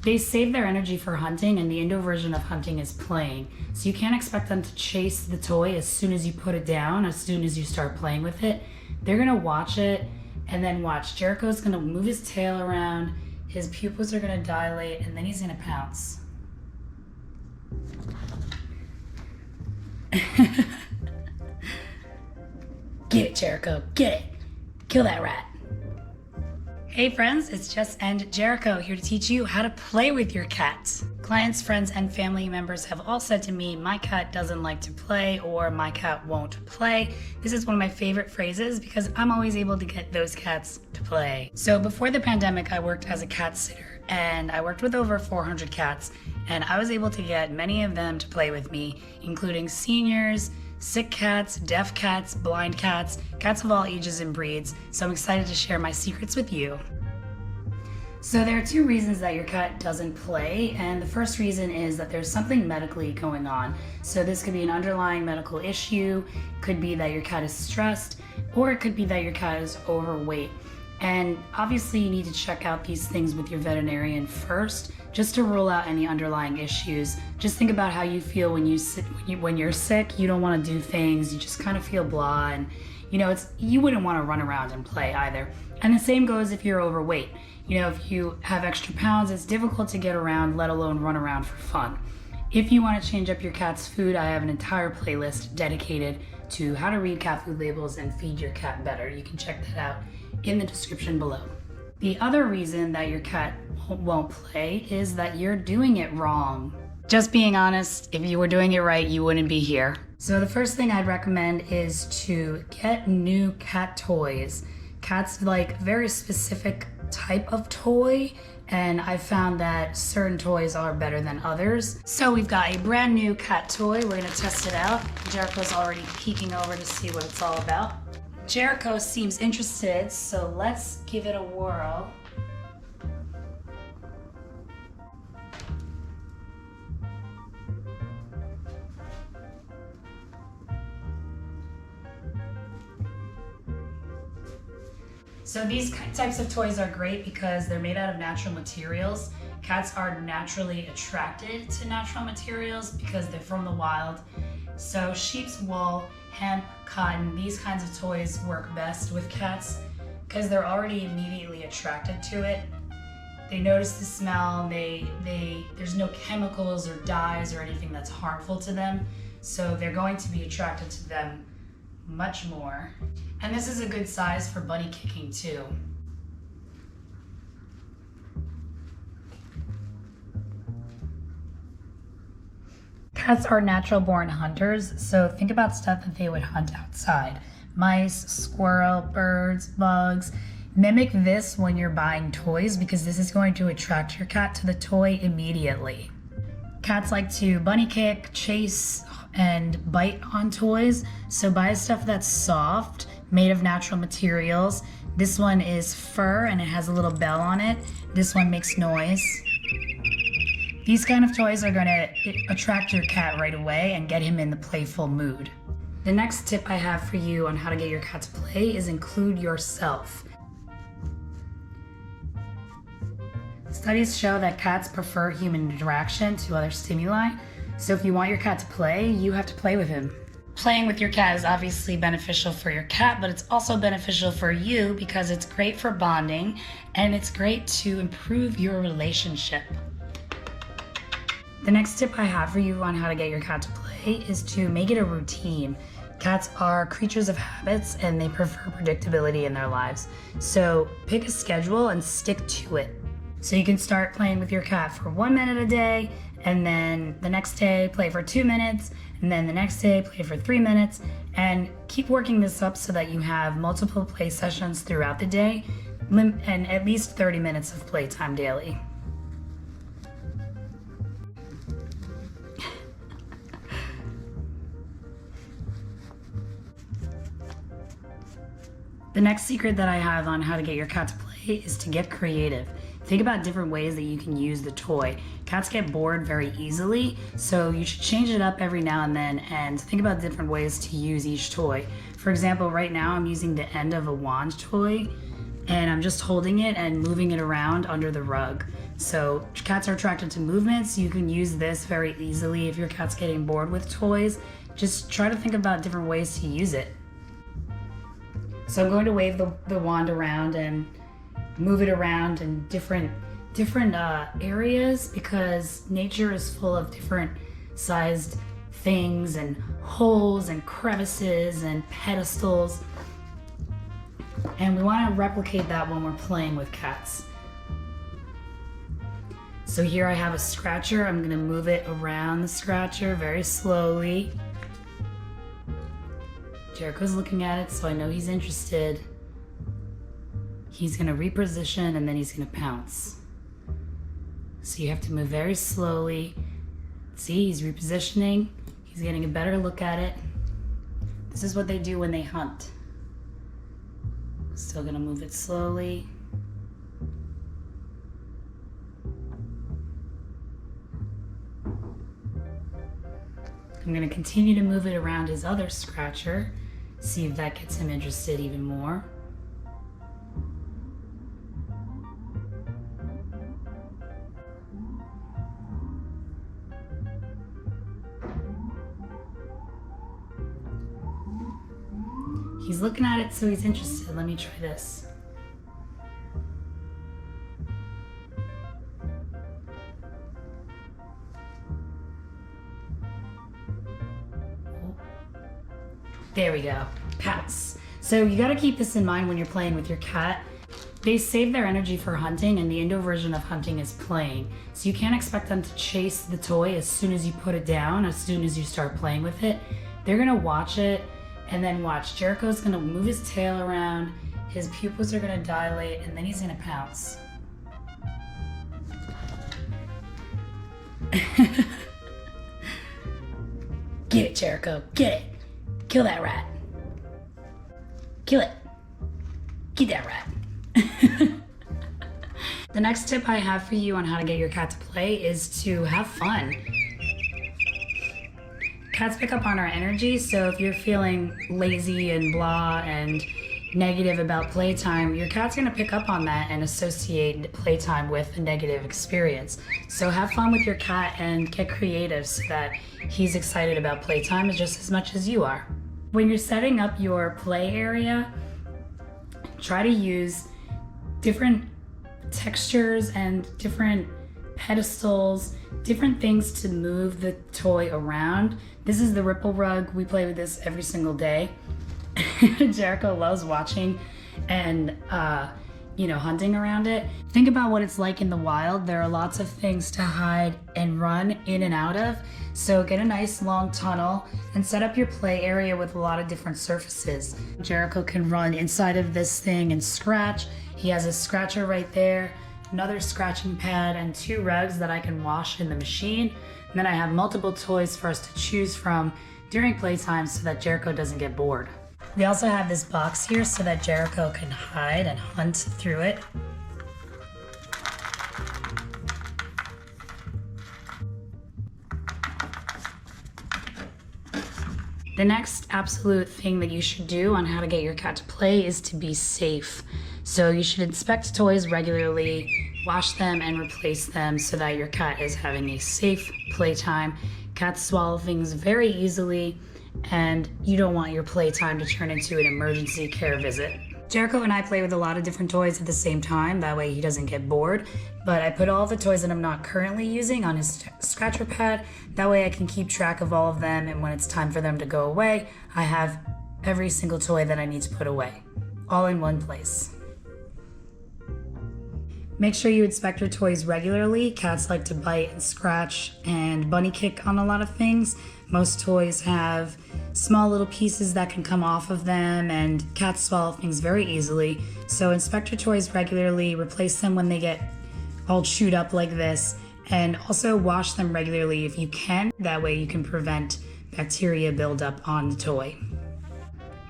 They save their energy for hunting, and the indoor version of hunting is playing. So you can't expect them to chase the toy as soon as you put it down, as soon as you start playing with it. They're gonna watch it, and then watch. Jericho's gonna move his tail around, his pupils are gonna dilate, and then he's gonna pounce. Get it, Jericho, get it. Kill that rat. Hey friends, it's Jess and Jericho here to teach you how to play with your cats. Clients, friends, and family members have all said to me, my cat doesn't like to play, or my cat won't play. This is one of my favorite phrases because I'm always able to get those cats to play. So before the pandemic, I worked as a cat sitter, and I worked with over 400 cats, and I was able to get many of them to play with me, including seniors, sick cats, deaf cats, blind cats, cats of all ages and breeds, so I'm excited to share my secrets with you. So there are two reasons that your cat doesn't play, and the first reason is that there's something medically going on. So this could be an underlying medical issue, could be that your cat is stressed, or it could be that your cat is overweight. And obviously you need to check out these things with your veterinarian first, just to rule out any underlying issues. Just think about how you feel when you're sick. You don't want to do things, you just kind of feel blah, and you wouldn't want to run around and play either. And the same goes if you're overweight. If you have extra pounds, it's difficult to get around, let alone run around for fun. If you want to change up your cat's food, I have an entire playlist dedicated to how to read cat food labels and feed your cat better. You can check that out in the description below. The other reason that your cat won't play is that you're doing it wrong. Just being honest, if you were doing it right, you wouldn't be here. So the first thing I'd recommend is to get new cat toys. Cats like very specific type of toy, and I found that certain toys are better than others. So we've got a brand new cat toy. We're gonna test it out. Jericho's already peeking over to see what it's all about. Jericho seems interested, so let's give it a whirl. So these types of toys are great because they're made out of natural materials. Cats are naturally attracted to natural materials because they're from the wild. So sheep's wool, hemp, cotton, these kinds of toys work best with cats because they're already immediately attracted to it. They notice the smell, there's no chemicals or dyes or anything that's harmful to them, so they're going to be attracted to them much more. And this is a good size for bunny kicking too. Cats are natural born hunters, so think about stuff that they would hunt outside. Mice, squirrel, birds, bugs. Mimic this when you're buying toys because this is going to attract your cat to the toy immediately. Cats like to bunny kick, chase, and bite on toys, so buy stuff that's soft, made of natural materials. This one is fur and it has a little bell on it. This one makes noise. These kind of toys are going to attract your cat right away and get him in the playful mood. The next tip I have for you on how to get your cat to play is include yourself. Studies show that cats prefer human interaction to other stimuli, so if you want your cat to play, you have to play with him. Playing with your cat is obviously beneficial for your cat, but it's also beneficial for you because it's great for bonding and it's great to improve your relationship. The next tip I have for you on how to get your cat to play is to make it a routine. Cats are creatures of habits and they prefer predictability in their lives. So pick a schedule and stick to it. So you can start playing with your cat for 1 minute a day, and then the next day play for 2 minutes, and then the next day play for 3 minutes, and keep working this up so that you have multiple play sessions throughout the day and at least 30 minutes of playtime daily. The next secret that I have on how to get your cat to play is to get creative. Think about different ways that you can use the toy. Cats get bored very easily, so you should change it up every now and then and think about different ways to use each toy. For example, right now I'm using the end of a wand toy and I'm just holding it and moving it around under the rug. So cats are attracted to movement, so you can use this very easily if your cat's getting bored with toys. Just try to think about different ways to use it. So I'm going to wave the wand around and move it around in different areas, because nature is full of different sized things and holes and crevices and pedestals. And we want to replicate that when we're playing with cats. So here I have a scratcher. I'm going to move it around the scratcher very slowly. Jericho's looking at it, so I know he's interested. He's going to reposition and then he's going to pounce. So you have to move very slowly. See, he's repositioning. He's getting a better look at it. This is what they do when they hunt. Still going to move it slowly. I'm going to continue to move it around his other scratcher, see if that gets him interested even more. He's looking at it, so he's interested. Let me try this. There we go, pounce. So you gotta keep this in mind when you're playing with your cat. They save their energy for hunting, and the indoor version of hunting is playing. So you can't expect them to chase the toy as soon as you put it down, as soon as you start playing with it. They're gonna watch it, and then watch. Jericho's gonna move his tail around, his pupils are gonna dilate, and then he's gonna pounce. Get it, Jericho, get it. Kill that rat. Kill it. Get that rat. The next tip I have for you on how to get your cat to play is to have fun. Cats pick up on our energy, so if you're feeling lazy and blah and negative about playtime, your cat's gonna pick up on that and associate playtime with a negative experience. So have fun with your cat and get creative so that he's excited about playtime just as much as you are. When you're setting up your play area, try to use different textures and different pedestals, different things to move the toy around. This is the ripple rug. We play with this every single day. Jericho loves watching and hunting around it. Think about what it's like in the wild. There are lots of things to hide and run in and out of. So get a nice long tunnel and set up your play area with a lot of different surfaces. Jericho can run inside of this thing and scratch. He has a scratcher right there, another scratching pad, and 2 rugs that I can wash in the machine. And then I have multiple toys for us to choose from during playtime so that Jericho doesn't get bored. We also have this box here so that Jericho can hide and hunt through it. The next absolute thing that you should do on how to get your cat to play is to be safe. So you should inspect toys regularly, wash them and replace them so that your cat is having a safe playtime. Cats swallow things very easily, and you don't want your playtime to turn into an emergency care visit. Jericho and I play with a lot of different toys at the same time, that way he doesn't get bored. But I put all the toys that I'm not currently using on his scratcher pad, that way I can keep track of all of them, and when it's time for them to go away, I have every single toy that I need to put away, all in one place. Make sure you inspect your toys regularly. Cats like to bite and scratch and bunny kick on a lot of things. Most toys have small little pieces that can come off of them, and cats swallow things very easily. So inspect your toys regularly, replace them when they get all chewed up like this, and also wash them regularly if you can. That way you can prevent bacteria buildup on the toy.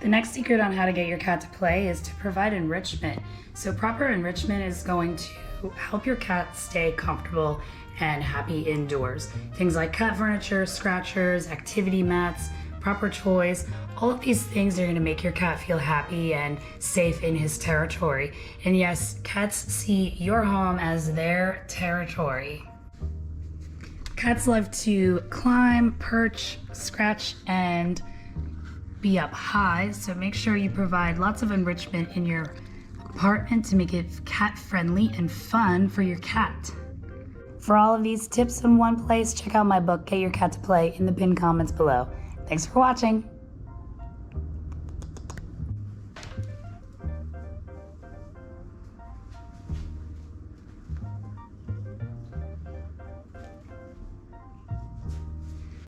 The next secret on how to get your cat to play is to provide enrichment. So proper enrichment is going to help your cat stay comfortable and happy indoors. Things like cat furniture, scratchers, activity mats, proper toys. All of these things are going to make your cat feel happy and safe in his territory. And yes, cats see your home as their territory. Cats love to climb, perch, scratch, and be up high, so make sure you provide lots of enrichment in your apartment to make it cat friendly and fun for your cat. For all of these tips in one place, check out my book, Get Your Cat to Play, in the pinned comments below. Thanks for watching.